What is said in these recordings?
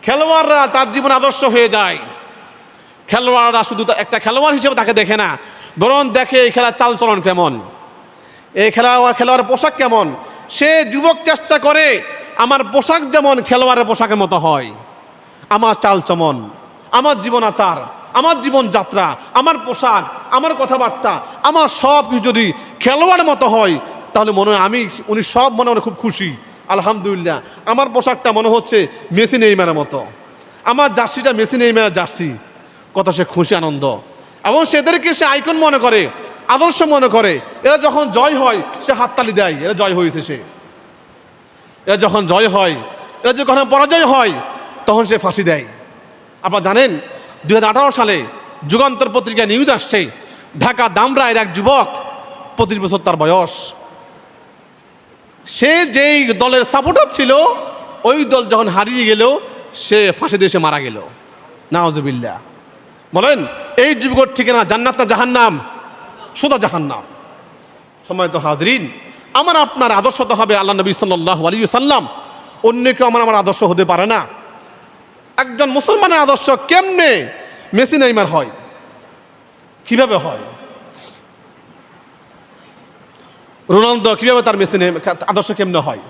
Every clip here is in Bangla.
খেলোয়াড়রা তার জীবন আদর্শ হয়ে যায়। খেলোয়াড়রা শুধু একটা খেলোয়াড় হিসেবে তাকে দেখে না, বরং দেখে এই খেলার চালচলন কেমন, এই খেলোয়াড়ের পোশাক কেমন। সে যুবক চেষ্টা করে আমার পোশাক যেমন খেলোয়াড়ের পোশাকের মতো হয়, আমার চালচলন, আমার জীবন আচার, আমার জীবন যাত্রা, আমার পোশাক, আমার কথাবার্তা, আমার সব কিছু যদি খেলোয়াড়ের মতো হয়, তাহলে মনে হয় উনি সব মনে হয় খুব খুশি। আলহামদুলিল্লাহ, আমার পোশাকটা মনে হচ্ছে মেসি নেইমারের মতো, আমার জার্সিটা মেসি নেইমারের জার্সি। কত সে খুশি, আনন্দ। এবং সেদেরকে সে আইকন মনে করে, আদর্শ মনে করে। এরা যখন জয় হয় সে হাততালি দেয়, এরা জয় হয়েছে। এরা যখন জয় হয়, এরা যখন পরাজয় হয়, তখন সে ফাঁসি দেয়। আপনারা জানেন 2018 সালে যুগান্তর পত্রিকা নিউজ আসছে, ঢাকা দামরায়ের এক যুবক, 25 বছর তার বয়স, সে যেই দলের সাপোর্টার ছিল, ওই দল যখন হারিয়ে গেল সে ফাঁসি দিয়ে সে মারা গেল। নাউজুবিল্লাহ। বলেন এই যুবকের ঠিকানা জান্নাত না জাহান্নাম? শুধু জাহান্নাম। সম্মানিত হাজরিন, আমার আপনার আদর্শ তো হবে আল্লাহ নবী সাল্লাল্লাহু আলাইহি ওয়াসাল্লাম। অন্য কেউ আমার আদর্শ হতে পারে না। একজন মুসলমানের আদর্শ কেমনে মেসি নেইমার হয়? কিভাবে হয়? রোনালদো কিভাবে তার মেসি আদর্শ কেমনে হয়?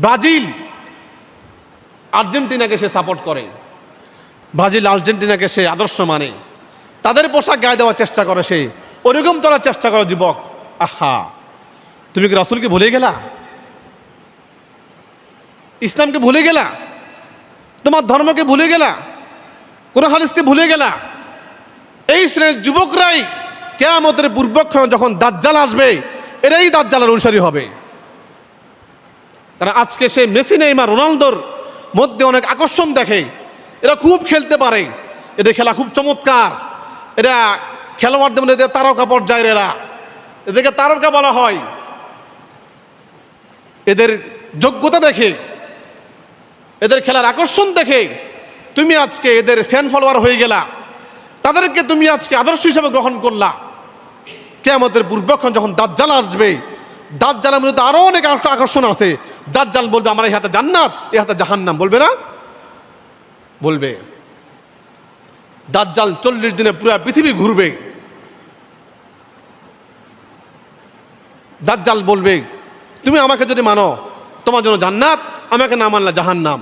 ব্রাজিল আর্জেন্টিনাকে সে সাপোর্ট করে, ব্রাজিল আর্জেন্টিনাকে সে আদর্শ মানে, তাদের পোশাক গায়ে দেওয়ার চেষ্টা করে, সে ওরকম তোলার চেষ্টা করে যুবক। আহা, তুমি কি রাসূলকে ভুলে গেলা? ইসলামকে ভুলে গেলা? তোমার ধর্মকে ভুলে গেলা? কোরআন হাদিসকে ভুলে গেলা? এই শ্রেণীর যুবকরাই কিয়ামতের পূর্বক্ষণ যখন দাজ্জাল আসবে, এরাই দাজ্জালের অনুসারী হবে। কারণ আজকে সে মেসি নেইমার রোনালদোর মধ্যে অনেক আকর্ষণ দেখে, এরা খুব খেলতে পারে, এদের খেলা খুব চমৎকার, এরা খেলোয়াড়দের মধ্যে তারকা পর্যায়ের, এদেরকে তারকা বলা হয়। এদের যোগ্যতা দেখে, এদের খেলার আকর্ষণ দেখে তুমি আজকে এদের ফ্যান ফলোয়ার হয়ে গেলা, তাদেরকে তুমি আজকে আদর্শ হিসেবে গ্রহণ করলা। কিয়ামতের পূর্বক্ষণ যখন দাজ্জাল আসবে, দাজ্জালের মধ্যে আরো অনেক আকর্ষণ আছে। দাজ্জাল বলবে আমার এই হাতে জান্নাত, এই হাতে জাহান্নাম, বলবে না? বলবে। দাজ্জাল 40 দিনে পুরো পৃথিবী ঘুরবে। দাজ্জাল বলবে তুমি আমাকে যদি মানো তোমার জন্য জান্নাত, আমাকে না মানলে জাহান্নাম।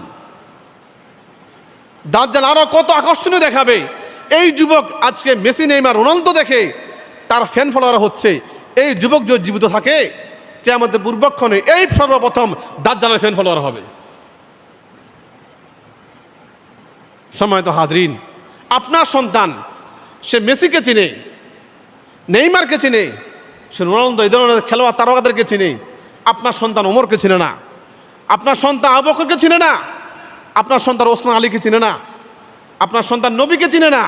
দাজ্জাল আরো কত আকর্ষণীয় দেখাবে। এই যুবক আজকে মেসি নেইমার রোনালদো দেখে তার ফ্যান ফলোয়ার হচ্ছে। এই যুবক যদি জীবিত থাকে, কিয়ামতের পূর্বক্ষণে এই সর্বপ্রথম দাজ্জালের ফ্যান ফলোয়ার হবে। সম্মানিত হাজরিন, আপনার সন্তান সে মেসিকে চিনে, নেইমারকে চিনে, সে রোনালদো এই ধরনের খেলোয়াড় তারকাদেরকে চিনে। আপনার সন্তান ওমরকে চিনে না, আপনার সন্তান আবু বকরকে চিনে না, আপনার সন্তান ওসমান আলীকে চিনে না, আপনার সন্তান নবীকে চিনে না,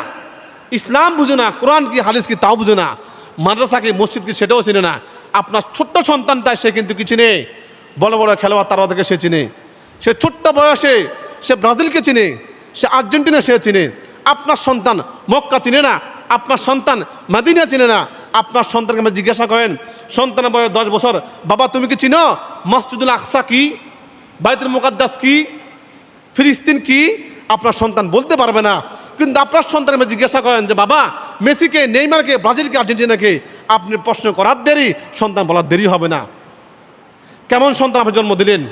ইসলাম বুঝে না, কোরআন কি হাদিস কি তাও বুঝে না, মাদ্রাসা কি মসজিদ কি সেটাও চিনে না। আপনার ছোট্ট সন্তানটা সে কিন্তু কি চিনে? বড় বড় খেলোয়াড় তারকাদেরকে সে চিনে। সে ছোট্ট বয়সে সে ব্রাজিলকে চিনে, সে আর্জেন্টিনা সে চিনে। আপনার সন্তান মক্কা চিনে না, আপনার সন্তান মদিনা চিনে না। আপনার সন্তানকে আমরা জিজ্ঞাসা করেন, সন্তানের বয়স 10 বছর, বাবা তুমি কি চিনো মসজিদুল আকসা কি, বাইতুল মুকাদ্দাস কি, ফিলিস্তিন কি? আপনার সন্তান বলতে পারবে না। কিন্তু আপনার সন্তানকে জিজ্ঞাসা করেন যে বাবা মেসিকে, নেইমারকে, ব্রাজিলকে, আর্জেন্টিনাকে, আপনি প্রশ্ন করার দেরি, সন্তান বলার দেরি হবে না। কেমন সন্তান আপনি জন্ম দিলেন?